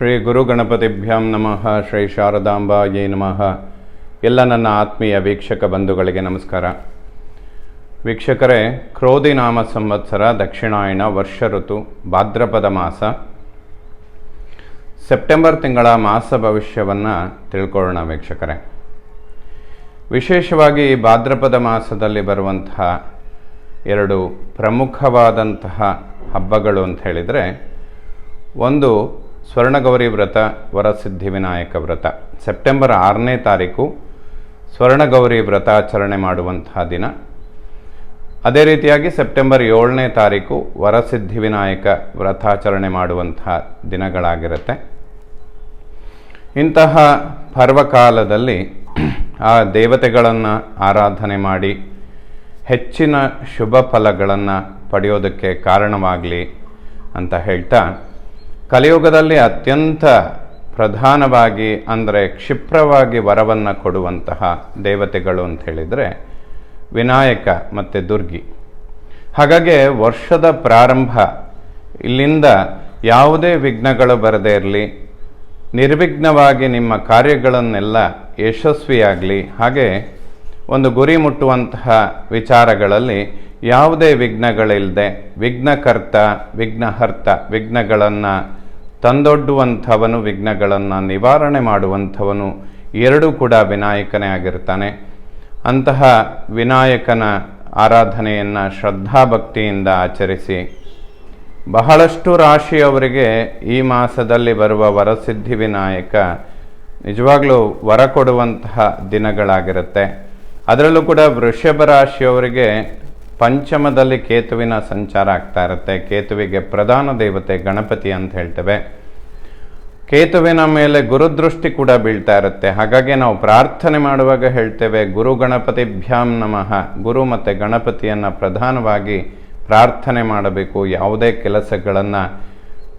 ಶ್ರೀ ಗುರು ಗಣಪತಿಭ್ಯಾಂ ನಮಃ. ಶ್ರೀ ಶಾರದಾಂಬಾಯೇ ನಮಃ. ಎಲ್ಲ ನನ್ನ ಆತ್ಮೀಯ ವೀಕ್ಷಕ ಬಂಧುಗಳಿಗೆ ನಮಸ್ಕಾರ. ವೀಕ್ಷಕರೇ, ಕ್ರೋಧಿ ನಾಮ ಸಂವತ್ಸರ, ದಕ್ಷಿಣಾಯಣ, ವರ್ಷ ಋತು, ಭಾದ್ರಪದ ಮಾಸ, ಸೆಪ್ಟೆಂಬರ್ ತಿಂಗಳ ಮಾಸ ಭವಿಷ್ಯವನ್ನು ತಿಳ್ಕೊಳ್ಳೋಣ ವೀಕ್ಷಕರೇ. ವಿಶೇಷವಾಗಿ ಭಾದ್ರಪದ ಮಾಸದಲ್ಲಿ ಬರುವಂತಹ ಎರಡು ಪ್ರಮುಖವಾದಂತಹ ಹಬ್ಬಗಳು ಅಂತ ಹೇಳಿದರೆ, ಒಂದು ಸ್ವರ್ಣಗೌರಿ ವ್ರತ, ವರಸಿದ್ಧಿ ವಿನಾಯಕ ವ್ರತ. ಸೆಪ್ಟೆಂಬರ್ 6ನೇ ತಾರೀಕು ಸ್ವರ್ಣಗೌರಿ ವ್ರತಾಚರಣೆ ಮಾಡುವಂತಹ ದಿನ. ಅದೇ ರೀತಿಯಾಗಿ ಸೆಪ್ಟೆಂಬರ್ 7ನೇ ತಾರೀಕು ವರಸಿದ್ಧಿ ವಿನಾಯಕ ವ್ರತಾಚರಣೆ ಮಾಡುವಂತಹ ದಿನಗಳಾಗಿರುತ್ತೆ. ಇಂತಹ ಪರ್ವಕಾಲದಲ್ಲಿ ಆ ದೇವತೆಗಳನ್ನು ಆರಾಧನೆ ಮಾಡಿ ಹೆಚ್ಚಿನ ಶುಭ ಫಲಗಳನ್ನು ಪಡೆಯೋದಕ್ಕೆ ಕಾರಣವಾಗಲಿ ಅಂತ ಹೇಳ್ತಾ, ಕಲಿಯುಗದಲ್ಲಿ ಅತ್ಯಂತ ಪ್ರಧಾನವಾಗಿ ಅಂದರೆ ಕ್ಷಿಪ್ರವಾಗಿ ವರವನ್ನು ಕೊಡುವಂತಹ ದೇವತೆಗಳು ಅಂತ ಹೇಳಿದರೆ ವಿನಾಯಕ ಮತ್ತು ದುರ್ಗಿ. ಹಾಗಾಗಿ ವರ್ಷದ ಪ್ರಾರಂಭ ಇಲ್ಲಿಂದ ಯಾವುದೇ ವಿಘ್ನಗಳು ಬರದೇ ಇರಲಿ, ನಿರ್ವಿಘ್ನವಾಗಿ ನಿಮ್ಮ ಕಾರ್ಯಗಳನ್ನೆಲ್ಲ ಯಶಸ್ವಿಯಾಗಲಿ, ಹಾಗೆ ಒಂದು ಗುರಿ ಮುಟ್ಟುವಂತಹ ವಿಚಾರಗಳಲ್ಲಿ ಯಾವುದೇ ವಿಘ್ನಗಳಿಲ್ಲದೆ ವಿಘ್ನಕರ್ತ, ವಿಘ್ನಹರ್ತ, ವಿಘ್ನಗಳನ್ನು ತಂದೊಡ್ಡುವಂಥವನು, ವಿಘ್ನಗಳನ್ನು ನಿವಾರಣೆ ಮಾಡುವಂಥವನು ಎರಡೂ ಕೂಡ ವಿನಾಯಕನೇ ಆಗಿರ್ತಾನೆ. ಅಂತಹ ವಿನಾಯಕನ ಆರಾಧನೆಯನ್ನು ಶ್ರದ್ಧಾಭಕ್ತಿಯಿಂದ ಆಚರಿಸಿ, ಬಹಳಷ್ಟು ರಾಶಿಯವರಿಗೆ ಈ ಮಾಸದಲ್ಲಿ ಬರುವ ವರಸಿದ್ಧಿ ವಿನಾಯಕ ನಿಜವಾಗ್ಲೂ ವರ ಕೊಡುವಂತಹ ದಿನಗಳಾಗಿರುತ್ತೆ. ಅದರಲ್ಲೂ ಕೂಡ ವೃಷಭ ರಾಶಿಯವರಿಗೆ ಪಂಚಮದಲ್ಲಿ ಕೇತುವಿನ ಸಂಚಾರ ಆಗ್ತಾ ಇರುತ್ತೆ. ಕೇತುವಿಗೆ ಪ್ರಧಾನ ದೇವತೆ ಗಣಪತಿ ಅಂತ ಹೇಳ್ತೇವೆ. ಕೇತುವಿನ ಮೇಲೆ ಗುರುದೃಷ್ಟಿ ಕೂಡ ಬೀಳ್ತಾ ಇರುತ್ತೆ. ಹಾಗಾಗಿ ನಾವು ಪ್ರಾರ್ಥನೆ ಮಾಡುವಾಗ ಹೇಳ್ತೇವೆ, ಗುರು ಗಣಪತಿಭ್ಯಾಂ ನಮಃ. ಗುರು ಮತ್ತು ಗಣಪತಿಯನ್ನು ಪ್ರಧಾನವಾಗಿ ಪ್ರಾರ್ಥನೆ ಮಾಡಬೇಕು ಯಾವುದೇ ಕೆಲಸಗಳನ್ನು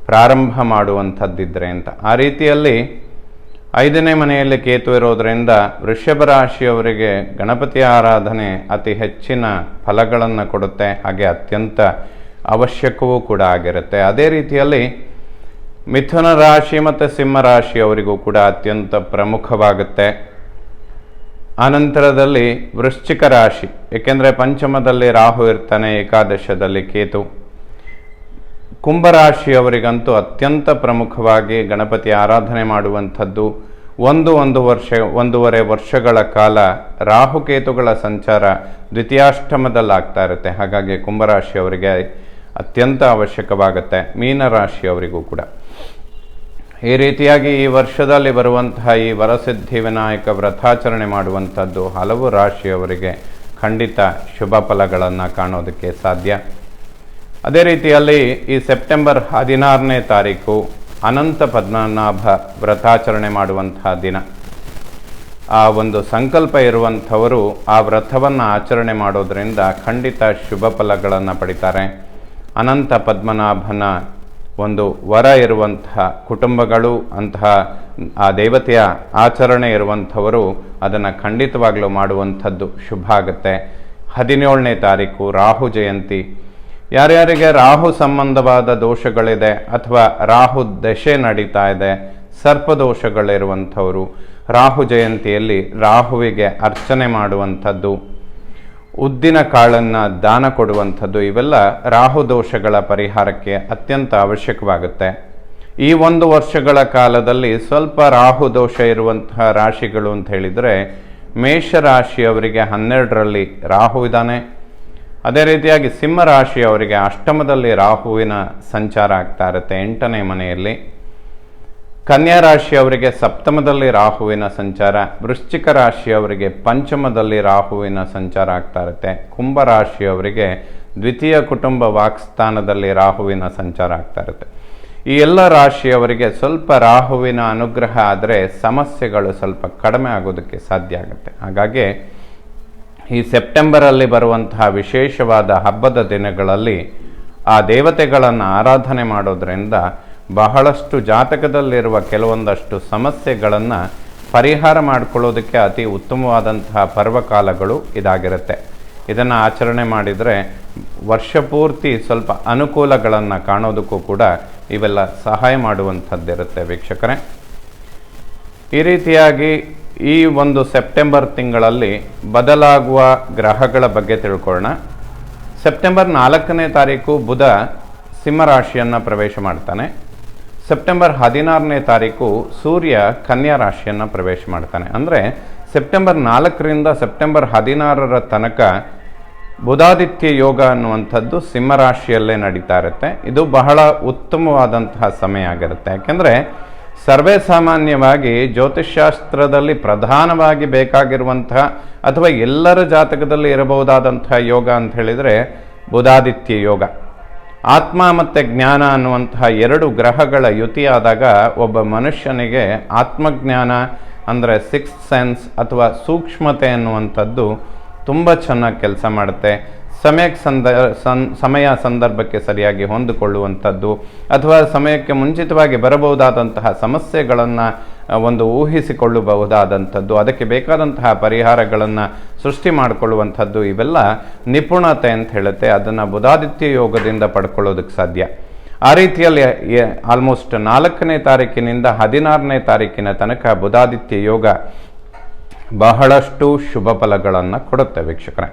ಪ್ರಾರಂಭ ಮಾಡುವಂಥದ್ದಿದ್ರೆ ಅಂತ. ಆ ರೀತಿಯಲ್ಲಿ 5ನೇ ಮನೆಯಲ್ಲಿ ಕೇತು ಇರೋದರಿಂದ ವೃಷಭ ರಾಶಿಯವರಿಗೆ ಗಣಪತಿ ಆರಾಧನೆ ಅತಿ ಹೆಚ್ಚಿನ ಫಲಗಳನ್ನು ಕೊಡುತ್ತೆ, ಹಾಗೆ ಅತ್ಯಂತ ಅವಶ್ಯಕವೂ ಕೂಡ ಆಗಿರುತ್ತೆ. ಅದೇ ರೀತಿಯಲ್ಲಿ ಮಿಥುನ ರಾಶಿ ಮತ್ತು ಸಿಂಹ ರಾಶಿಯವರಿಗೂ ಕೂಡ ಅತ್ಯಂತ ಪ್ರಮುಖವಾಗುತ್ತೆ. ಆನಂತರದಲ್ಲಿ ವೃಶ್ಚಿಕ ರಾಶಿ, ಏಕೆಂದರೆ ಪಂಚಮದಲ್ಲಿ ರಾಹು ಇರ್ತಾನೆ, ಏಕಾದಶದಲ್ಲಿ ಕೇತು. ಕುಂಭರಾಶಿಯವರಿಗಂತೂ ಅತ್ಯಂತ ಪ್ರಮುಖವಾಗಿ ಗಣಪತಿ ಆರಾಧನೆ ಮಾಡುವಂಥದ್ದು. ಒಂದೂವರೆ ವರ್ಷಗಳ ಕಾಲ ರಾಹುಕೇತುಗಳ ಸಂಚಾರ ದ್ವಿತೀಯಾಷ್ಟಮದಲ್ಲಾಗ್ತಾ ಇರುತ್ತೆ. ಹಾಗಾಗಿ ಕುಂಭರಾಶಿಯವರಿಗೆ ಅತ್ಯಂತ ಅವಶ್ಯಕವಾಗುತ್ತೆ. ಮೀನರಾಶಿಯವರಿಗೂ ಕೂಡ ಈ ರೀತಿಯಾಗಿ ಈ ವರ್ಷದಲ್ಲಿ ಬರುವಂತಹ ಈ ವರಸಿದ್ಧಿ ವಿನಾಯಕ ವ್ರತಾಚರಣೆ ಮಾಡುವಂಥದ್ದು ಹಲವು ರಾಶಿಯವರಿಗೆ ಖಂಡಿತ ಶುಭ ಫಲಗಳನ್ನು ಕಾಣೋದಕ್ಕೆ ಸಾಧ್ಯ. ಅದೇ ರೀತಿಯಲ್ಲಿ ಈ ಸೆಪ್ಟೆಂಬರ್ 16ನೇ ತಾರೀಕು ಅನಂತ ಪದ್ಮನಾಭ ವ್ರತಾಚರಣೆ ಮಾಡುವಂತಹ ದಿನ. ಆ ಒಂದು ಸಂಕಲ್ಪ ಇರುವಂಥವರು ಆ ವ್ರತವನ್ನು ಆಚರಣೆ ಮಾಡೋದರಿಂದ ಖಂಡಿತ ಶುಭ ಫಲಗಳನ್ನು ಪಡಿತಾರೆ. ಅನಂತ ಪದ್ಮನಾಭನ ಒಂದು ವರ ಇರುವಂತಹ ಕುಟುಂಬಗಳು, ಅಂತಹ ಆ ದೇವತೆಯ ಆಚರಣೆ ಇರುವಂಥವರು ಅದನ್ನು ಖಂಡಿತವಾಗಲೂ ಮಾಡುವಂಥದ್ದು ಶುಭ ಆಗುತ್ತೆ. 17ನೇ ತಾರೀಕು ರಾಹು ಜಯಂತಿ. ಯಾರ್ಯಾರಿಗೆ ರಾಹು ಸಂಬಂಧವಾದ ದೋಷಗಳಿದೆ ಅಥವಾ ರಾಹು ದಶೆ ನಡೀತಾ ಇದೆ, ಸರ್ಪದೋಷಗಳಿರುವಂಥವರು ರಾಹು ಜಯಂತಿಯಲ್ಲಿ ರಾಹುವಿಗೆ ಅರ್ಚನೆ ಮಾಡುವಂಥದ್ದು, ಉದ್ದಿನ ಕಾಳನ್ನು ದಾನ ಕೊಡುವಂಥದ್ದು, ಇವೆಲ್ಲ ರಾಹು ದೋಷಗಳ ಪರಿಹಾರಕ್ಕೆ ಅತ್ಯಂತ ಅವಶ್ಯಕವಾಗುತ್ತೆ. ಈ 1 ವರ್ಷಗಳ ಕಾಲದಲ್ಲಿ ಸ್ವಲ್ಪ ರಾಹು ದೋಷ ಇರುವಂತಹ ರಾಶಿಗಳು ಅಂತ ಹೇಳಿದರೆ, ಮೇಷರಾಶಿಯವರಿಗೆ 12ರಲ್ಲಿ ರಾಹು ಇದ್ದಾನೆ. ಅದೇ ರೀತಿಯಾಗಿ ಸಿಂಹ ರಾಶಿಯವರಿಗೆ ಅಷ್ಟಮದಲ್ಲಿ ರಾಹುವಿನ ಸಂಚಾರ ಆಗ್ತಾ ಇರುತ್ತೆ, 8ನೇ ಮನೆಯಲ್ಲಿ. ಕನ್ಯಾ ರಾಶಿಯವರಿಗೆ ಸಪ್ತಮದಲ್ಲಿ ರಾಹುವಿನ ಸಂಚಾರ. ವೃಶ್ಚಿಕ ರಾಶಿಯವರಿಗೆ ಪಂಚಮದಲ್ಲಿ ರಾಹುವಿನ ಸಂಚಾರ ಆಗ್ತಾ ಇರುತ್ತೆ. ಕುಂಭ ರಾಶಿಯವರಿಗೆ ದ್ವಿತೀಯ ಕುಟುಂಬ ವಾಕ್ಸ್ಥಾನದಲ್ಲಿ ರಾಹುವಿನ ಸಂಚಾರ ಆಗ್ತಾ ಇರುತ್ತೆ. ಈ ಎಲ್ಲ ರಾಶಿಯವರಿಗೆ ಸ್ವಲ್ಪ ರಾಹುವಿನ ಅನುಗ್ರಹ ಆದರೆ ಸಮಸ್ಯೆಗಳು ಸ್ವಲ್ಪ ಕಡಿಮೆ ಆಗೋದಕ್ಕೆ ಸಾಧ್ಯ ಆಗುತ್ತೆ. ಹಾಗಾಗಿ ಈ ಸೆಪ್ಟೆಂಬರಲ್ಲಿ ಬರುವಂತಹ ವಿಶೇಷವಾದ ಹಬ್ಬದ ದಿನಗಳಲ್ಲಿ ಆ ದೇವತೆಗಳನ್ನು ಆರಾಧನೆ ಮಾಡೋದರಿಂದ ಬಹಳಷ್ಟು ಜಾತಕದಲ್ಲಿರುವ ಕೆಲವೊಂದಷ್ಟು ಸಮಸ್ಯೆಗಳನ್ನು ಪರಿಹಾರ ಮಾಡಿಕೊಳ್ಳೋದಕ್ಕೆ ಅತಿ ಉತ್ತಮವಾದಂತಹ ಪರ್ವಕಾಲಗಳು ಇದಾಗಿರುತ್ತೆ. ಇದನ್ನು ಆಚರಣೆ ಮಾಡಿದರೆ ವರ್ಷ ಪೂರ್ತಿ ಸ್ವಲ್ಪ ಅನುಕೂಲಗಳನ್ನು ಕಾಣೋದಕ್ಕೂ ಕೂಡ ಇವೆಲ್ಲ ಸಹಾಯ ಮಾಡುವಂಥದ್ದಿರುತ್ತೆ ವೀಕ್ಷಕರೇ. ಈ ರೀತಿಯಾಗಿ ಈ ಒಂದು ಸೆಪ್ಟೆಂಬರ್ ತಿಂಗಳಲ್ಲಿ ಬದಲಾಗುವ ಗ್ರಹಗಳ ಬಗ್ಗೆ ತಿಳ್ಕೊಳ್ಳೋಣ. ಸೆಪ್ಟೆಂಬರ್ 4ನೇ ತಾರೀಕು ಬುಧ ಸಿಂಹರಾಶಿಯನ್ನು ಪ್ರವೇಶ ಮಾಡ್ತಾನೆ. ಸೆಪ್ಟೆಂಬರ್ 16ನೇ ತಾರೀಕು ಸೂರ್ಯ ಕನ್ಯಾ ರಾಶಿಯನ್ನು ಪ್ರವೇಶ ಮಾಡ್ತಾನೆ. ಅಂದರೆ ಸೆಪ್ಟೆಂಬರ್ 4ರಿಂದ ಸೆಪ್ಟೆಂಬರ್ 16ರ ತನಕ ಬುಧಾದಿತ್ಯ ಯೋಗ ಅನ್ನುವಂಥದ್ದು ಸಿಂಹರಾಶಿಯಲ್ಲೇ ನಡೀತಾ ಇರುತ್ತೆ. ಇದು ಬಹಳ ಉತ್ತಮವಾದಂತಹ ಸಮಯ ಆಗಿರುತ್ತೆ. ಯಾಕೆಂದರೆ ಸರ್ವೇ ಸಾಮಾನ್ಯವಾಗಿ ಜ್ಯೋತಿಷ್ಶಾಸ್ತ್ರದಲ್ಲಿ ಪ್ರಧಾನವಾಗಿ ಬೇಕಾಗಿರುವಂತಹ ಅಥವಾ ಎಲ್ಲರ ಜಾತಕದಲ್ಲಿ ಇರಬಹುದಾದಂತಹ ಯೋಗ ಅಂತ ಹೇಳಿದರೆ ಬುಧಾದಿತ್ಯ ಯೋಗ. ಆತ್ಮ ಮತ್ತು ಜ್ಞಾನ ಅನ್ನುವಂತಹ ಎರಡು ಗ್ರಹಗಳ ಯುತಿಯಾದಾಗ ಒಬ್ಬ ಮನುಷ್ಯನಿಗೆ ಆತ್ಮಜ್ಞಾನ ಅಂದರೆ ಸಿಕ್ಸ್ತ್ ಸೆನ್ಸ್ ಅಥವಾ ಸೂಕ್ಷ್ಮತೆ ಅನ್ನುವಂಥದ್ದು ತುಂಬ ಚೆನ್ನಾಗಿ ಕೆಲಸ ಮಾಡುತ್ತೆ. ಸಮಯ ಸಂದರ್ಭಕ್ಕೆ ಸರಿಯಾಗಿ ಹೊಂದಿಕೊಳ್ಳುವಂಥದ್ದು ಅಥವಾ ಸಮಯಕ್ಕೆ ಮುಂಚಿತವಾಗಿ ಬರಬಹುದಾದಂತಹ ಸಮಸ್ಯೆಗಳನ್ನು ಒಂದು ಊಹಿಸಿಕೊಳ್ಳಬಹುದಾದಂಥದ್ದು, ಅದಕ್ಕೆ ಬೇಕಾದಂತಹ ಪರಿಹಾರಗಳನ್ನು ಸೃಷ್ಟಿ ಮಾಡಿಕೊಳ್ಳುವಂಥದ್ದು, ಇವೆಲ್ಲ ನಿಪುಣತೆ ಅಂತ ಹೇಳುತ್ತೆ. ಅದನ್ನು ಬುಧಾದಿತ್ಯ ಯೋಗದಿಂದ ಪಡ್ಕೊಳ್ಳೋದಕ್ಕೆ ಸಾಧ್ಯ. ಆ ರೀತಿಯಲ್ಲಿ ಆಲ್ಮೋಸ್ಟ್ 4ನೇ ತಾರೀಕಿನಿಂದ 16ನೇ ತಾರೀಕಿನ ತನಕ ಬುಧಾದಿತ್ಯ ಯೋಗ ಬಹಳಷ್ಟು ಶುಭ ಫಲಗಳನ್ನು ಕೊಡುತ್ತೆ ವೀಕ್ಷಕರೇ.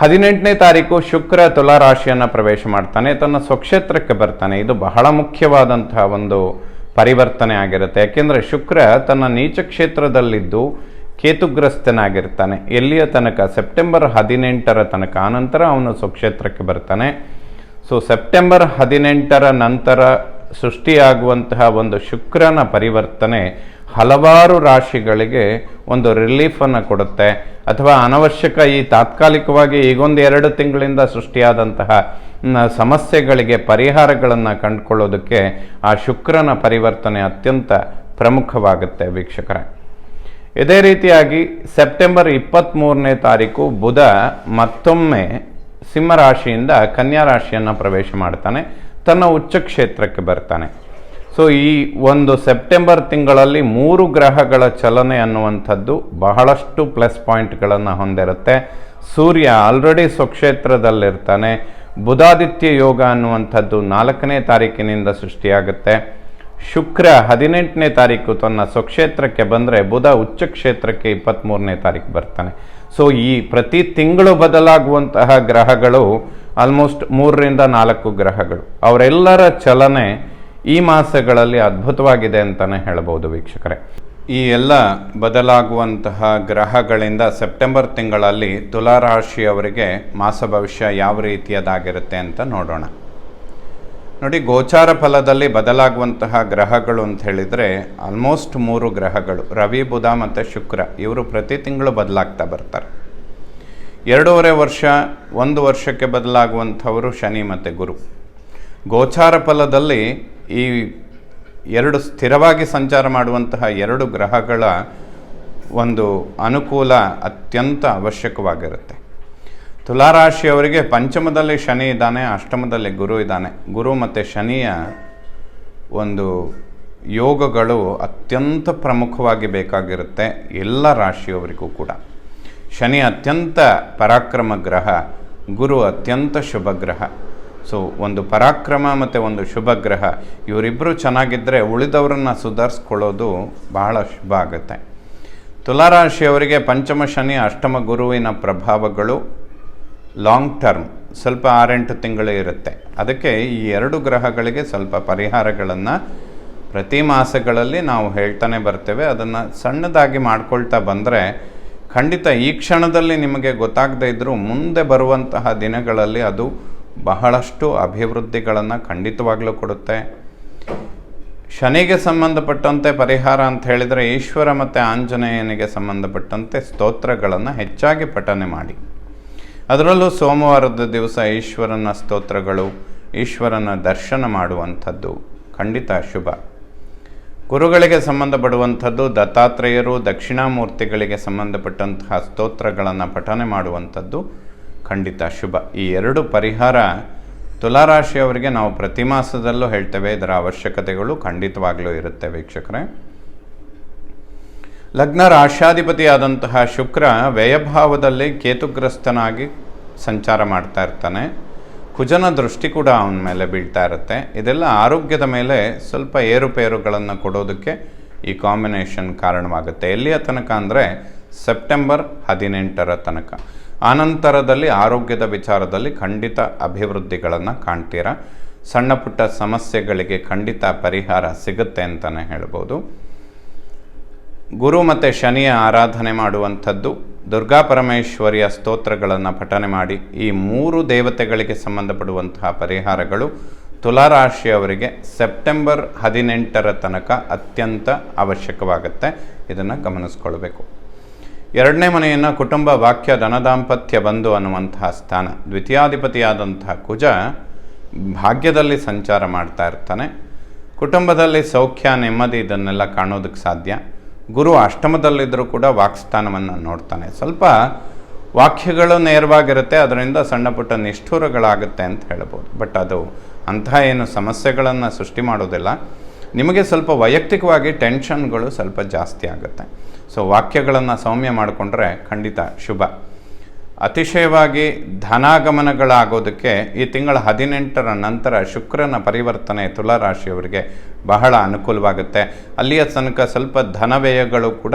18ನೇ ತಾರೀಕು ಶುಕ್ರ ತುಲಾ ರಾಶಿಯನ್ನು ಪ್ರವೇಶ ಮಾಡ್ತಾನೆ, ತನ್ನ ಸ್ವಕ್ಷೇತ್ರಕ್ಕೆ ಬರ್ತಾನೆ. ಇದು ಬಹಳ ಮುಖ್ಯವಾದಂತಹ ಒಂದು ಪರಿವರ್ತನೆ ಆಗಿರುತ್ತೆ. ಯಾಕೆಂದರೆ ಶುಕ್ರ ತನ್ನ ನೀಚ ಕ್ಷೇತ್ರದಲ್ಲಿದ್ದು ಕೇತುಗ್ರಸ್ತನಾಗಿರ್ತಾನೆ. ಎಲ್ಲಿಯ ತನಕ? ಸೆಪ್ಟೆಂಬರ್ 18ರ ತನಕ. ಆನಂತರ ಅವನು ಸ್ವಕ್ಷೇತ್ರಕ್ಕೆ ಬರ್ತಾನೆ. ಸೊ ಸೆಪ್ಟೆಂಬರ್ 18ರ ನಂತರ ಸೃಷ್ಟಿಯಾಗುವಂತಹ ಒಂದು ಶುಕ್ರನ ಪರಿವರ್ತನೆ ಹಲವಾರು ರಾಶಿಗಳಿಗೆ ಒಂದು ರಿಲೀಫನ್ನು ಕೊಡುತ್ತೆ. ಅಥವಾ ಅನವಶ್ಯಕ ಈ ತಾತ್ಕಾಲಿಕವಾಗಿ ಈಗೊಂದು 2 ತಿಂಗಳಿಂದ ಸೃಷ್ಟಿಯಾದಂತಹ ಸಮಸ್ಯೆಗಳಿಗೆ ಪರಿಹಾರಗಳನ್ನು ಕಂಡುಕೊಳ್ಳೋದಕ್ಕೆ ಆ ಶುಕ್ರನ ಪರಿವರ್ತನೆ ಅತ್ಯಂತ ಪ್ರಮುಖವಾಗುತ್ತೆ ವೀಕ್ಷಕರೇ. ಇದೇ ರೀತಿಯಾಗಿ ಸೆಪ್ಟೆಂಬರ್ 23ನೇ ತಾರೀಕು ಬುಧ ಮತ್ತೊಮ್ಮೆ ಸಿಂಹರಾಶಿಯಿಂದ ಕನ್ಯಾ ರಾಶಿಯನ್ನು ಪ್ರವೇಶ ಮಾಡ್ತಾನೆ, ತನ್ನ ಉಚ್ಚ ಕ್ಷೇತ್ರಕ್ಕೆ ಬರ್ತಾನೆ. ಸೊ ಈ ಒಂದು ಸೆಪ್ಟೆಂಬರ್ ತಿಂಗಳಲ್ಲಿ 3 ಗ್ರಹಗಳ ಚಲನೆ ಅನ್ನುವಂಥದ್ದು ಬಹಳಷ್ಟು ಪ್ಲಸ್ ಪಾಯಿಂಟ್ಗಳನ್ನು ಹೊಂದಿರುತ್ತೆ. ಸೂರ್ಯ ಆಲ್ರೆಡಿ ಸ್ವಕ್ಷೇತ್ರದಲ್ಲಿರ್ತಾನೆ. ಬುಧಾದಿತ್ಯ ಯೋಗ ಅನ್ನುವಂಥದ್ದು 4ನೇ ತಾರೀಕಿನಿಂದ ಸೃಷ್ಟಿಯಾಗುತ್ತೆ. ಶುಕ್ರ 18ನೇ ತಾರೀಕು ತನ್ನ ಸ್ವಕ್ಷೇತ್ರಕ್ಕೆ ಬಂದರೆ ಬುಧ ಉಚ್ಚ ಕ್ಷೇತ್ರಕ್ಕೆ 23ನೇ ತಾರೀಕು ಬರ್ತಾನೆ. ಸೊ ಈ ಪ್ರತಿ ತಿಂಗಳು ಬದಲಾಗುವಂತಹ ಗ್ರಹಗಳು ಆಲ್ಮೋಸ್ಟ್ 3ರಿಂದ 4 ಗ್ರಹಗಳು, ಅವರೆಲ್ಲರ ಚಲನೆ ಈ ಮಾಸಗಳಲ್ಲಿ ಅದ್ಭುತವಾಗಿದೆ ಅಂತಲೇ ಹೇಳ್ಬೋದು ವೀಕ್ಷಕರೇ. ಈ ಎಲ್ಲ ಬದಲಾಗುವಂತಹ ಗ್ರಹಗಳಿಂದ ಸೆಪ್ಟೆಂಬರ್ ತಿಂಗಳಲ್ಲಿ ತುಲಾರಾಶಿಯವರಿಗೆ ಮಾಸ ಭವಿಷ್ಯ ಯಾವ ರೀತಿಯದಾಗಿರುತ್ತೆ ಅಂತ ನೋಡೋಣ. ನೋಡಿ, ಗೋಚಾರ ಫಲದಲ್ಲಿ ಬದಲಾಗುವಂತಹ ಗ್ರಹಗಳು ಅಂತ ಹೇಳಿದರೆ ಆಲ್ಮೋಸ್ಟ್ 3 ಗ್ರಹಗಳು, ರವಿ, ಬುಧ ಮತ್ತು ಶುಕ್ರ. ಇವರು ಪ್ರತಿ ತಿಂಗಳು ಬದಲಾಗ್ತಾ ಬರ್ತಾರೆ. 2.5 ವರ್ಷ 1 ವರ್ಷಕ್ಕೆ ಬದಲಾಗುವಂಥವರು ಶನಿ ಮತ್ತು ಗುರು. ಗೋಚಾರ ಫಲದಲ್ಲಿ ಈ 2 ಸ್ಥಿರವಾಗಿ ಸಂಚಾರ ಮಾಡುವಂತಹ 2 ಗ್ರಹಗಳ ಒಂದು ಅನುಕೂಲ ಅತ್ಯಂತ ಅವಶ್ಯಕವಾಗಿರುತ್ತೆ. ತುಲಾರಾಶಿಯವರಿಗೆ ಪಂಚಮದಲ್ಲಿ ಶನಿ ಇದ್ದಾನೆ, ಅಷ್ಟಮದಲ್ಲಿ ಗುರು ಇದ್ದಾನೆ. ಗುರು ಮತ್ತು ಶನಿಯ ಒಂದು ಯೋಗಗಳು ಅತ್ಯಂತ ಪ್ರಮುಖವಾಗಿ ಬೇಕಾಗಿರುತ್ತೆ ಎಲ್ಲ ರಾಶಿಯವರಿಗೂ ಕೂಡ. ಶನಿ ಅತ್ಯಂತ ಪರಾಕ್ರಮ ಗ್ರಹ, ಗುರು ಅತ್ಯಂತ ಶುಭ ಗ್ರಹ. ಸೊ ಒಂದು ಪರಾಕ್ರಮ ಮತ್ತು ಒಂದು ಶುಭ ಗ್ರಹ ಇವರಿಬ್ಬರು ಚೆನ್ನಾಗಿದ್ದರೆ ಉಳಿದವರನ್ನು ಸುಧಾರಿಸ್ಕೊಳ್ಳೋದು ಬಹಳ ಶುಭ ಆಗುತ್ತೆ. ತುಲಾರಾಶಿಯವರಿಗೆ ಪಂಚಮ ಶನಿ, ಅಷ್ಟಮ ಗುರುವಿನ ಪ್ರಭಾವಗಳು ಲಾಂಗ್ ಟರ್ಮ್, ಸ್ವಲ್ಪ 6-8 ತಿಂಗಳು ಇರುತ್ತೆ. ಅದಕ್ಕೆ ಈ 2 ಗ್ರಹಗಳಿಗೆ ಸ್ವಲ್ಪ ಪರಿಹಾರಗಳನ್ನು ಪ್ರತಿ ಮಾಸಗಳಲ್ಲಿ ನಾವು ಹೇಳ್ತಾನೆ ಬರ್ತೇವೆ. ಅದನ್ನು ಸಣ್ಣದಾಗಿ ಮಾಡ್ಕೊಳ್ತಾ ಬಂದರೆ ಖಂಡಿತ ಈ ಕ್ಷಣದಲ್ಲಿ ನಿಮಗೆ ಗೊತ್ತಾಗದೇ ಇದ್ದರೂ ಮುಂದೆ ಬರುವಂತಹ ದಿನಗಳಲ್ಲಿ ಅದು ಬಹಳಷ್ಟು ಅಭಿವೃದ್ಧಿಗಳನ್ನು ಖಂಡಿತವಾಗಲೂ ಕೊಡುತ್ತೆ. ಶನಿಗೆ ಸಂಬಂಧಪಟ್ಟಂತೆ ಪರಿಹಾರ ಅಂತ ಹೇಳಿದರೆ ಈಶ್ವರ ಮತ್ತು ಆಂಜನೇಯನಿಗೆ ಸಂಬಂಧಪಟ್ಟಂತೆ ಸ್ತೋತ್ರಗಳನ್ನು ಹೆಚ್ಚಾಗಿ ಪಠನೆ ಮಾಡಿ. ಅದರಲ್ಲೂ ಸೋಮವಾರದ ದಿವಸ ಈಶ್ವರನ ಸ್ತೋತ್ರಗಳು, ಈಶ್ವರನ ದರ್ಶನ ಮಾಡುವಂಥದ್ದು ಖಂಡಿತ ಶುಭ. ಗುರುಗಳಿಗೆ ಸಂಬಂಧಪಡುವಂಥದ್ದು ದತ್ತಾತ್ರೇಯರು, ದಕ್ಷಿಣಾಮೂರ್ತಿಗಳಿಗೆ ಸಂಬಂಧಪಟ್ಟಂತಹ ಸ್ತೋತ್ರಗಳನ್ನು ಪಠನೆ ಮಾಡುವಂಥದ್ದು ಖಂಡಿತ ಶುಭ. ಈ 2 ಪರಿಹಾರ ತುಲಾರಾಶಿಯವರಿಗೆ ನಾವು ಪ್ರತಿ ಮಾಸದಲ್ಲೂ ಹೇಳ್ತೇವೆ. ಇದರ ಅವಶ್ಯಕತೆಗಳು ಖಂಡಿತವಾಗಲೂ ಇರುತ್ತೆ ವೀಕ್ಷಕರೇ. ಲಗ್ನ ರಾಶ್ಯಾಧಿಪತಿಯಾದಂತಹ ಶುಕ್ರ ವ್ಯಯಭಾವದಲ್ಲಿ ಕೇತುಗ್ರಸ್ತನಾಗಿ ಸಂಚಾರ ಮಾಡ್ತಾ ಇರ್ತಾನೆ. ಕುಜನ ದೃಷ್ಟಿ ಕೂಡ ಅವನ ಮೇಲೆ ಬೀಳ್ತಾ ಇರುತ್ತೆ. ಇದೆಲ್ಲ ಆರೋಗ್ಯದ ಮೇಲೆ ಸ್ವಲ್ಪ ಏರುಪೇರುಗಳನ್ನು ಕೊಡೋದಕ್ಕೆ ಈ ಕಾಂಬಿನೇಷನ್ ಕಾರಣವಾಗುತ್ತೆ. ಎಲ್ಲಿಯ ತನಕ ಅಂದರೆ ಸೆಪ್ಟೆಂಬರ್ 18ರ ತನಕ. ಆನಂತರದಲ್ಲಿ ಆರೋಗ್ಯದ ವಿಚಾರದಲ್ಲಿ ಖಂಡಿತ ಅಭಿವೃದ್ಧಿಗಳನ್ನು ಕಾಣ್ತೀರಾ. ಸಣ್ಣ ಪುಟ್ಟ ಸಮಸ್ಯೆಗಳಿಗೆ ಖಂಡಿತ ಪರಿಹಾರ ಸಿಗುತ್ತೆ ಅಂತಲೇ ಹೇಳ್ಬೋದು. ಗುರು ಮತ್ತು ಶನಿಯ ಆರಾಧನೆ ಮಾಡುವಂಥದ್ದು, ದುರ್ಗಾ ಪರಮೇಶ್ವರಿಯ ಸ್ತೋತ್ರಗಳನ್ನು ಪಠನೆ ಮಾಡಿ, ಈ 3 ದೇವತೆಗಳಿಗೆ ಸಂಬಂಧಪಡುವಂತಹ ಪರಿಹಾರಗಳು ತುಲಾರಾಶಿಯವರಿಗೆ ಸೆಪ್ಟೆಂಬರ್ 18ರ ತನಕ ಅತ್ಯಂತ ಅವಶ್ಯಕವಾಗುತ್ತೆ. ಇದನ್ನು ಗಮನಿಸ್ಕೊಳ್ಬೇಕು. 2ನೇ ಮನೆಯನ್ನು ಕುಟುಂಬ, ವಾಕ್ಯ, ಧನದಾಂಪತ್ಯ ಬಂಧು ಅನ್ನುವಂತಹ ಸ್ಥಾನ. ದ್ವಿತೀಯಾಧಿಪತಿಯಾದಂತಹ ಕುಜ ಭಾಗ್ಯದಲ್ಲಿ ಸಂಚಾರ ಮಾಡ್ತಾ ಇರ್ತಾನೆ. ಕುಟುಂಬದಲ್ಲಿ ಸೌಖ್ಯ, ನೆಮ್ಮದಿ ಇದನ್ನೆಲ್ಲ ಕಾಣೋದಕ್ಕೆ ಸಾಧ್ಯ. ಗುರು ಅಷ್ಟಮದಲ್ಲಿದ್ದರೂ ಕೂಡ ವಾಕ್ಸ್ಥಾನವನ್ನು ನೋಡ್ತಾನೆ. ಸ್ವಲ್ಪ ವಾಕ್ಯಗಳು ನೇರವಾಗಿರುತ್ತೆ, ಅದರಿಂದ ಸಣ್ಣ ಪುಟ್ಟ ನಿಷ್ಠುರಗಳಾಗುತ್ತೆ ಅಂತ ಹೇಳ್ಬೋದು. ಬಟ್ ಅದು ಅಂತಹ ಏನು ಸಮಸ್ಯೆಗಳನ್ನು ಸೃಷ್ಟಿ ಮಾಡೋದಿಲ್ಲ. ನಿಮಗೆ ಸ್ವಲ್ಪ ವೈಯಕ್ತಿಕವಾಗಿ ಟೆನ್ಷನ್ಗಳು ಸ್ವಲ್ಪ ಜಾಸ್ತಿ ಆಗುತ್ತೆ. ಸೊ ವಾಕ್ಯಗಳನ್ನು ಸೌಮ್ಯ ಮಾಡಿಕೊಂಡ್ರೆ ಖಂಡಿತ ಶುಭ. ಅತಿಶಯವಾಗಿ ಧನಾಗಮನಗಳಾಗೋದಕ್ಕೆ ಈ ತಿಂಗಳ 18ರ ನಂತರ ಶುಕ್ರನ ಪರಿವರ್ತನೆ ತುಲಾರಾಶಿಯವರಿಗೆ ಬಹಳ ಅನುಕೂಲವಾಗುತ್ತೆ. ಅಲ್ಲಿಯ ತನಕ ಸ್ವಲ್ಪ ಧನವ್ಯಯಗಳು ಕೂಡ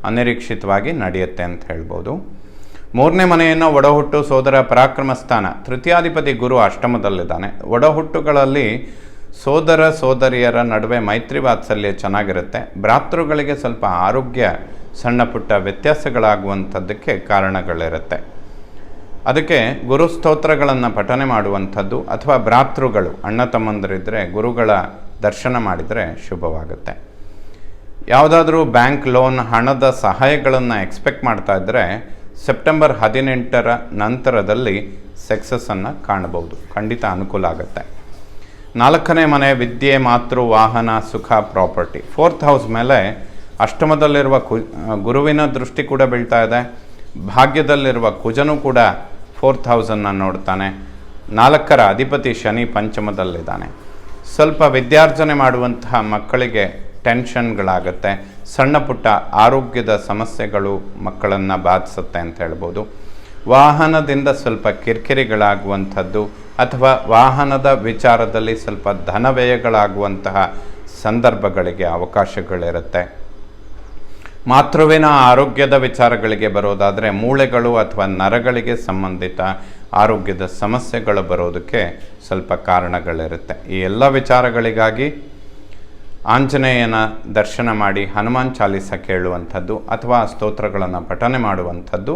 ಅನಿರೀಕ್ಷಿತವಾಗಿ ನಡೆಯುತ್ತೆ ಅಂತ ಹೇಳ್ಬೋದು. 3ನೇ ಮನೆಯನ್ನು ಒಡಹುಟ್ಟು, ಸೋದರ, ಪರಾಕ್ರಮ ಸ್ಥಾನ. ತೃತೀಯಾಧಿಪತಿ ಗುರು ಅಷ್ಟಮದಲ್ಲಿದ್ದಾನೆ. ಒಡಹುಟ್ಟುಗಳಲ್ಲಿ ಸೋದರ ಸೋದರಿಯರ ನಡುವೆ ಮೈತ್ರಿ ವಾತ್ಸಲ್ಯ ಚೆನ್ನಾಗಿರುತ್ತೆ. ಭ್ರಾತೃಗಳಿಗೆ ಸ್ವಲ್ಪ ಆರೋಗ್ಯ ಸಣ್ಣ ಪುಟ್ಟ ವ್ಯತ್ಯಾಸಗಳಾಗುವಂಥದ್ದಕ್ಕೆ ಕಾರಣಗಳಿರುತ್ತೆ. ಅದಕ್ಕೆ ಗುರು ಸ್ತೋತ್ರಗಳನ್ನು ಪಠನೆ ಮಾಡುವಂಥದ್ದು, ಅಥವಾ ಭ್ರಾತೃಗಳು ಅಣ್ಣ ತಮ್ಮಂದರಿದ್ದರೆ ಗುರುಗಳ ದರ್ಶನ ಮಾಡಿದರೆ ಶುಭವಾಗುತ್ತೆ. ಯಾವುದಾದ್ರೂ ಬ್ಯಾಂಕ್ ಲೋನ್, ಹಣದ ಸಹಾಯಗಳನ್ನು ಎಕ್ಸ್ಪೆಕ್ಟ್ ಮಾಡ್ತಾ ಇದ್ದರೆ ಸೆಪ್ಟೆಂಬರ್ 18ರ ನಂತರದಲ್ಲಿ ಸಕ್ಸಸ್ಸನ್ನು ಕಾಣಬಹುದು. ಖಂಡಿತ ಅನುಕೂಲ ಆಗುತ್ತೆ. 4ನೇ ಮನೆ ವಿದ್ಯೆ, ಮಾತೃ, ವಾಹನ, ಸುಖ, ಪ್ರಾಪರ್ಟಿ. 4th ಹೌಸ್ ಮೇಲೆ ಅಷ್ಟಮದಲ್ಲಿರುವ ಗುರುವಿನ ದೃಷ್ಟಿ ಕೂಡ ಬೀಳ್ತಾ ಇದೆ. ಭಾಗ್ಯದಲ್ಲಿರುವ ಕುಜನೂ ಕೂಡ 4th ಹೌಸನ್ನು ನೋಡ್ತಾನೆ. 4ರ ಅಧಿಪತಿ ಶನಿ ಪಂಚಮದಲ್ಲಿದ್ದಾನೆ. ಸ್ವಲ್ಪ ವಿದ್ಯಾರ್ಜನೆ ಮಾಡುವಂತಹ ಮಕ್ಕಳಿಗೆ ಟೆನ್ಷನ್ಗಳಾಗುತ್ತೆ. ಸಣ್ಣ ಪುಟ್ಟ ಆರೋಗ್ಯದ ಸಮಸ್ಯೆಗಳು ಮಕ್ಕಳನ್ನು ಬಾಧಿಸುತ್ತೆ ಅಂತ ಹೇಳ್ಬೋದು. ವಾಹನದಿಂದ ಸ್ವಲ್ಪ ಕಿರಿಕಿರಿಗಳಾಗುವಂಥದ್ದು, ಅಥವಾ ವಾಹನದ ವಿಚಾರದಲ್ಲಿ ಸ್ವಲ್ಪ ಧನವ್ಯಯಗಳಾಗುವಂತಹ ಸಂದರ್ಭಗಳಿಗೆ ಅವಕಾಶಗಳಿರುತ್ತೆ. ಮಾತೃವಿನ ಆರೋಗ್ಯದ ವಿಚಾರಗಳಿಗೆ ಬರೋದಾದರೆ ಮೂಳೆಗಳು ಅಥವಾ ನರಗಳಿಗೆ ಸಂಬಂಧಿತ ಆರೋಗ್ಯದ ಸಮಸ್ಯೆಗಳು ಬರೋದಕ್ಕೆ ಸ್ವಲ್ಪ ಕಾರಣಗಳಿರುತ್ತೆ. ಈ ಎಲ್ಲ ವಿಚಾರಗಳಿಗಾಗಿ ಆಂಜನೇಯನ ದರ್ಶನ ಮಾಡಿ ಹನುಮಾನ್ ಚಾಲೀಸ ಕೇಳುವಂಥದ್ದು, ಅಥವಾ ಸ್ತೋತ್ರಗಳನ್ನು ಪಠನೆ ಮಾಡುವಂಥದ್ದು,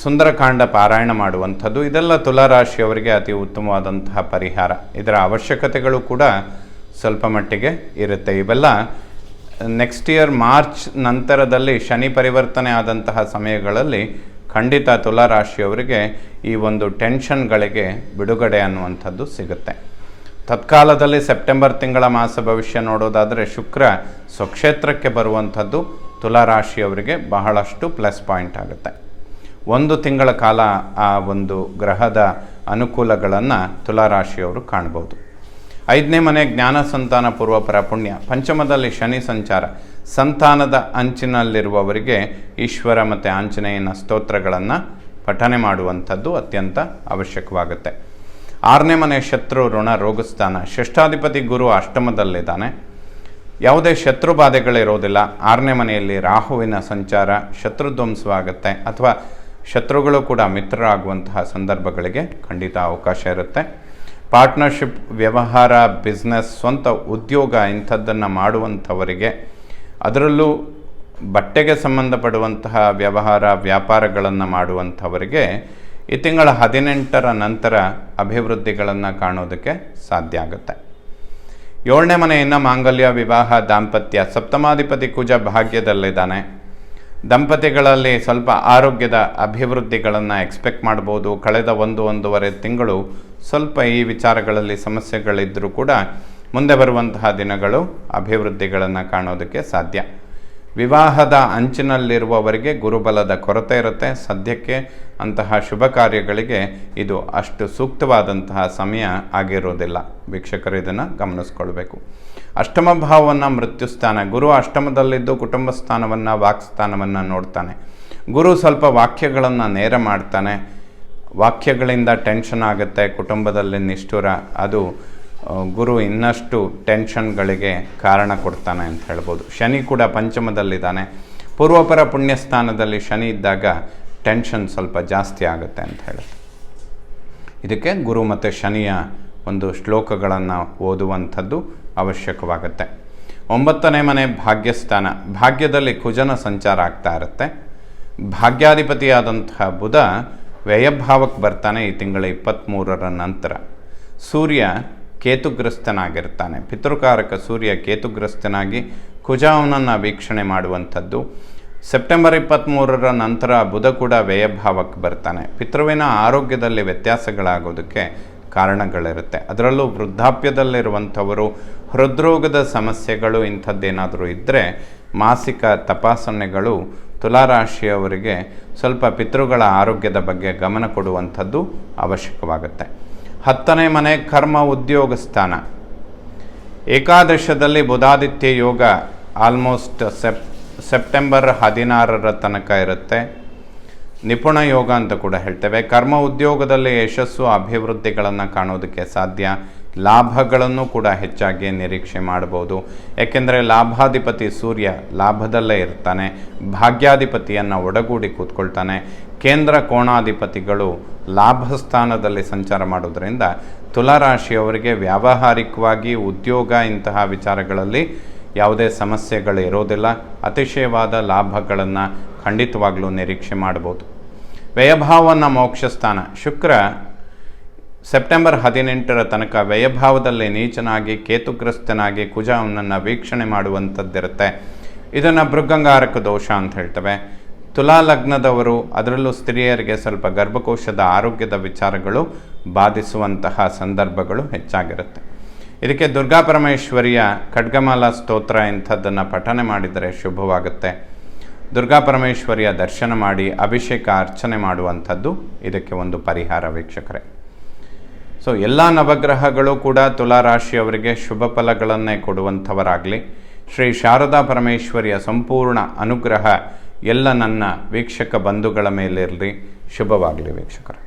ಸುಂದರಕಾಂಡ ಪಾರಾಯಣ ಮಾಡುವಂಥದ್ದು, ಇದೆಲ್ಲ ತುಲಾರಾಶಿಯವರಿಗೆ ಅತಿ ಉತ್ತಮವಾದಂತಹ ಪರಿಹಾರ. ಇದರ ಅವಶ್ಯಕತೆಗಳು ಕೂಡ ಸ್ವಲ್ಪ ಮಟ್ಟಿಗೆ ಇರುತ್ತೆ. ಇವೆಲ್ಲ ನೆಕ್ಸ್ಟ್ ಇಯರ್ ಮಾರ್ಚ್ ನಂತರದಲ್ಲಿ ಶನಿ ಪರಿವರ್ತನೆ ಆದಂತಹ ಸಮಯಗಳಲ್ಲಿ ಖಂಡಿತ ತುಲಾರಾಶಿಯವರಿಗೆ ಈ ಒಂದು ಟೆನ್ಷನ್ಗಳಿಗೆ ಬಿಡುಗಡೆ ಅನ್ನುವಂಥದ್ದು ಸಿಗುತ್ತೆ. ತತ್ಕಾಲದಲ್ಲಿ ಸೆಪ್ಟೆಂಬರ್ ತಿಂಗಳ ಮಾಸ ಭವಿಷ್ಯ ನೋಡೋದಾದರೆ ಶುಕ್ರ ಸ್ವಕ್ಷೇತ್ರಕ್ಕೆ ಬರುವಂಥದ್ದು ತುಲಾರಾಶಿಯವರಿಗೆ ಬಹಳಷ್ಟು ಪ್ಲಸ್ ಪಾಯಿಂಟ್ ಆಗುತ್ತೆ. 1 ತಿಂಗಳ ಕಾಲ ಆ ಒಂದು ಗ್ರಹದ ಅನುಕೂಲಗಳನ್ನು ತುಲಾರಾಶಿಯವರು ಕಾಣ್ಬೋದು. 5ನೇ ಮನೆ ಜ್ಞಾನ, ಸಂತಾನ, ಪೂರ್ವಪರ, ಪುಣ್ಯ. ಪಂಚಮದಲ್ಲಿ ಶನಿ ಸಂಚಾರ. ಸಂತಾನದ ಅಂಚಿನಲ್ಲಿರುವವರಿಗೆ ಈಶ್ವರ ಮತ್ತು ಆಂಜನೇಯನ ಸ್ತೋತ್ರಗಳನ್ನು ಪಠನೆ ಮಾಡುವಂಥದ್ದು ಅತ್ಯಂತ ಅವಶ್ಯಕವಾಗುತ್ತೆ. 6ನೇ ಮನೆ ಶತ್ರು, ಋಣ, ರೋಗಸ್ಥಾನ. ಷಷ್ಠಾಧಿಪತಿ ಗುರು ಅಷ್ಟಮದಲ್ಲಿದ್ದಾನೆ. ಯಾವುದೇ ಶತ್ರು ಬಾಧೆಗಳಿರೋದಿಲ್ಲ. 6ನೇ ಮನೆಯಲ್ಲಿ ರಾಹುವಿನ ಸಂಚಾರ ಶತ್ರುಧ್ವಂಸವಾಗುತ್ತೆ, ಅಥವಾ ಶತ್ರುಗಳು ಕೂಡ ಮಿತ್ರರಾಗುವಂತಹ ಸಂದರ್ಭಗಳಿಗೆ ಖಂಡಿತ ಅವಕಾಶ ಇರುತ್ತೆ. ಪಾರ್ಟ್ನರ್ಶಿಪ್, ವ್ಯವಹಾರ, ಬಿಸ್ನೆಸ್, ಸ್ವಂತ ಉದ್ಯೋಗ ಇಂಥದ್ದನ್ನು ಮಾಡುವಂಥವರಿಗೆ, ಅದರಲ್ಲೂ ಬಟ್ಟೆಗೆ ಸಂಬಂಧಪಡುವಂತಹ ವ್ಯವಹಾರ ವ್ಯಾಪಾರಗಳನ್ನು ಮಾಡುವಂಥವರಿಗೆ ಈ ತಿಂಗಳ 18ರ ನಂತರ ಅಭಿವೃದ್ಧಿಗಳನ್ನು ಕಾಣೋದಕ್ಕೆ ಸಾಧ್ಯ ಆಗುತ್ತೆ. 7ನೇ ಮನೆಯನ್ನು ಮಾಂಗಲ್ಯ, ವಿವಾಹ, ದಾಂಪತ್ಯ. ಸಪ್ತಮಾಧಿಪತಿ ಕುಜ ಭಾಗ್ಯದಲ್ಲಿದ್ದಾನೆ. ದಂಪತಿಗಳಲ್ಲಿ ಸ್ವಲ್ಪ ಆರೋಗ್ಯದ ಅಭಿವೃದ್ಧಿಗಳನ್ನು ಎಕ್ಸ್ಪೆಕ್ಟ್ ಮಾಡ್ಬೋದು. ಕಳೆದ 1-1.5 ತಿಂಗಳು ಸ್ವಲ್ಪ ಈ ವಿಚಾರಗಳಲ್ಲಿ ಸಮಸ್ಯೆಗಳಿದ್ದರೂ ಕೂಡ ಮುಂದೆ ಬರುವಂತಹ ದಿನಗಳು ಅಭಿವೃದ್ಧಿಗಳನ್ನು ಕಾಣೋದಕ್ಕೆ ಸಾಧ್ಯ. ವಿವಾಹದ ಅಂಚಿನಲ್ಲಿರುವವರಿಗೆ ಗುರುಬಲದ ಕೊರತೆ ಇರುತ್ತೆ. ಸದ್ಯಕ್ಕೆ ಅಂತಹ ಶುಭ ಕಾರ್ಯಗಳಿಗೆ ಇದು ಅಷ್ಟು ಸೂಕ್ತವಾದಂತಹ ಸಮಯ ಆಗಿರೋದಿಲ್ಲ. ವೀಕ್ಷಕರು ಇದನ್ನು ಗಮನಿಸ್ಕೊಳ್ಬೇಕು. ಅಷ್ಟಮ ಭಾವವನ್ನು ಮೃತ್ಯುಸ್ಥಾನ. ಗುರು ಅಷ್ಟಮದಲ್ಲಿದ್ದು ಕುಟುಂಬ ಸ್ಥಾನವನ್ನು, ವಾಕ್ಸ್ಥಾನವನ್ನು ನೋಡ್ತಾನೆ. ಗುರು ಸ್ವಲ್ಪ ವಾಕ್ಯಗಳನ್ನು ನೇರ ಮಾಡ್ತಾನೆ. ವಾಕ್ಯಗಳಿಂದ ಟೆನ್ಷನ್ ಆಗುತ್ತೆ, ಕುಟುಂಬದಲ್ಲಿ ನಿಷ್ಠುರ, ಅದು ಗುರು ಇನ್ನಷ್ಟು ಟೆನ್ಷನ್ಗಳಿಗೆ ಕಾರಣ ಕೊಡ್ತಾನೆ ಅಂತ ಹೇಳ್ಬೋದು. ಶನಿ ಕೂಡ ಪಂಚಮದಲ್ಲಿದ್ದಾನೆ. ಪೂರ್ವಪರ ಪುಣ್ಯಸ್ಥಾನದಲ್ಲಿ ಶನಿ ಇದ್ದಾಗ ಟೆನ್ಷನ್ ಸ್ವಲ್ಪ ಜಾಸ್ತಿ ಆಗುತ್ತೆ ಅಂತ ಹೇಳುತ್ತೆ. ಇದಕ್ಕೆ ಗುರು ಮತ್ತು ಶನಿಯ ಒಂದು ಶ್ಲೋಕಗಳನ್ನು ಓದುವಂಥದ್ದು ಅವಶ್ಯಕವಾಗುತ್ತೆ. 9ನೇ ಮನೆ ಭಾಗ್ಯಸ್ಥಾನ. ಭಾಗ್ಯದಲ್ಲಿ ಕುಜನ ಸಂಚಾರ ಆಗ್ತಾ ಇರುತ್ತೆ. ಭಾಗ್ಯಾಧಿಪತಿಯಾದಂತಹ ಬುಧ ವ್ಯಯಭಾವಕ್ಕೆ ಬರ್ತಾನೆ ಈ ತಿಂಗಳ 23ರ ನಂತರ. ಸೂರ್ಯ ಕೇತುಗ್ರಸ್ತನಾಗಿರ್ತಾನೆ. ಪಿತೃಕಾರಕ ಸೂರ್ಯ ಕೇತುಗ್ರಸ್ತನಾಗಿ ಕುಜ ಅವನನ್ನು ವೀಕ್ಷಣೆ ಮಾಡುವಂಥದ್ದು. ಸೆಪ್ಟೆಂಬರ್ 23ರ ನಂತರ ಬುಧ ಕೂಡ ವ್ಯಯಭಾವಕ್ಕೆ ಬರ್ತಾನೆ. ಪಿತೃವಿನ ಆರೋಗ್ಯದಲ್ಲಿ ವ್ಯತ್ಯಾಸಗಳಾಗೋದಕ್ಕೆ ಕಾರಣಗಳಿರುತ್ತೆ. ಅದರಲ್ಲೂ ವೃದ್ಧಾಪ್ಯದಲ್ಲಿರುವಂಥವರು, ಹೃದ್ರೋಗದ ಸಮಸ್ಯೆಗಳು ಇಂಥದ್ದೇನಾದರೂ ಇದ್ದರೆ ಮಾಸಿಕ ತಪಾಸಣೆಗಳು ತುಲಾರಾಶಿಯವರಿಗೆ ಸ್ವಲ್ಪ ಪಿತೃಗಳ ಆರೋಗ್ಯದ ಬಗ್ಗೆ ಗಮನ ಕೊಡುವಂಥದ್ದು ಅವಶ್ಯಕವಾಗುತ್ತೆ. 10ನೇ ಮನೆ ಕರ್ಮ ಉದ್ಯೋಗ ಸ್ಥಾನ. ಏಕಾದಶದಲ್ಲಿ ಬುಧಾದಿತ್ಯ ಯೋಗ ಆಲ್ಮೋಸ್ಟ್ ಸೆಪ್ಟೆಂಬರ್ 16ರ ತನಕ ಇರುತ್ತೆ. ನಿಪುಣ ಯೋಗ ಅಂತ ಕೂಡ ಹೇಳ್ತೇವೆ. ಕರ್ಮ ಉದ್ಯೋಗದಲ್ಲಿ ಯಶಸ್ಸು ಅಭಿವೃದ್ಧಿಗಳನ್ನು ಕಾಣೋದಕ್ಕೆ ಸಾಧ್ಯ. ಲಾಭಗಳನ್ನು ಕೂಡ ಹೆಚ್ಚಾಗಿ ನಿರೀಕ್ಷೆ ಮಾಡ್ಬೋದು. ಏಕೆಂದರೆ ಲಾಭಾಧಿಪತಿ ಸೂರ್ಯ ಲಾಭದಲ್ಲೇ ಇರ್ತಾನೆ. ಭಾಗ್ಯಾಧಿಪತಿಯನ್ನು ಒಡಗೂಡಿ ಕೂತ್ಕೊಳ್ತಾನೆ. ಕೇಂದ್ರ ಕೋಣಾಧಿಪತಿಗಳು ಲಾಭಸ್ಥಾನದಲ್ಲಿ ಸಂಚಾರ ಮಾಡೋದ್ರಿಂದ ತುಲಾರಾಶಿಯವರಿಗೆ ವ್ಯಾವಹಾರಿಕವಾಗಿ ಉದ್ಯೋಗ ಇಂತಹ ವಿಚಾರಗಳಲ್ಲಿ ಯಾವುದೇ ಸಮಸ್ಯೆಗಳು ಇರೋದಿಲ್ಲ. ಅತಿಶಯವಾದ ಲಾಭಗಳನ್ನು ಖಂಡಿತವಾಗಲೂ ನಿರೀಕ್ಷೆ ಮಾಡ್ಬೋದು. ವ್ಯಯಭಾವವನ್ನು ಮೋಕ್ಷಸ್ಥಾನ. ಶುಕ್ರ ಸೆಪ್ಟೆಂಬರ್ 18ರ ತನಕ ವ್ಯಯಭಾವದಲ್ಲಿ ನೀಚನಾಗಿ ಕೇತುಗ್ರಸ್ತನಾಗಿ ಕುಜ ಅವನನ್ನು ವೀಕ್ಷಣೆ ಮಾಡುವಂಥದ್ದಿರುತ್ತೆ. ಇದನ್ನು ಭೃಗಂಗಾರಕ ದೋಷ ಅಂತ ಹೇಳ್ತೇವೆ. ತುಲಾ ಲಗ್ನದವರು, ಅದರಲ್ಲೂ ಸ್ತ್ರೀಯರಿಗೆ ಸ್ವಲ್ಪ ಗರ್ಭಕೋಶದ ಆರೋಗ್ಯದ ವಿಚಾರಗಳು ಬಾಧಿಸುವಂತಹ ಸಂದರ್ಭಗಳು ಹೆಚ್ಚಾಗಿರುತ್ತೆ. ಇದಕ್ಕೆ ದುರ್ಗಾ ಪರಮೇಶ್ವರಿಯ ಖಡ್ಗಮಾಲಾ ಸ್ತೋತ್ರ ಇಂಥದ್ದನ್ನು ಪಠನೆ ಮಾಡಿದರೆ ಶುಭವಾಗುತ್ತೆ. ದುರ್ಗಾ ಪರಮೇಶ್ವರಿಯ ದರ್ಶನ ಮಾಡಿ ಅಭಿಷೇಕ ಅರ್ಚನೆ ಮಾಡುವಂಥದ್ದು ಇದಕ್ಕೆ ಒಂದು ಪರಿಹಾರ ವೀಕ್ಷಕರೇ. ಸೊ ಎಲ್ಲ ನವಗ್ರಹಗಳು ಕೂಡ ತುಲಾರಾಶಿಯವರಿಗೆ ಶುಭ ಫಲಗಳನ್ನೇ ಕೊಡುವಂಥವರಾಗಲಿ. ಶ್ರೀ ಶಾರದಾ ಪರಮೇಶ್ವರಿಯ ಸಂಪೂರ್ಣ ಅನುಗ್ರಹ ಎಲ್ಲ ನನ್ನ ವೀಕ್ಷಕ ಬಂಧುಗಳ ಮೇಲಿರಲಿ. ಶುಭವಾಗಲಿ ವೀಕ್ಷಕರೇ.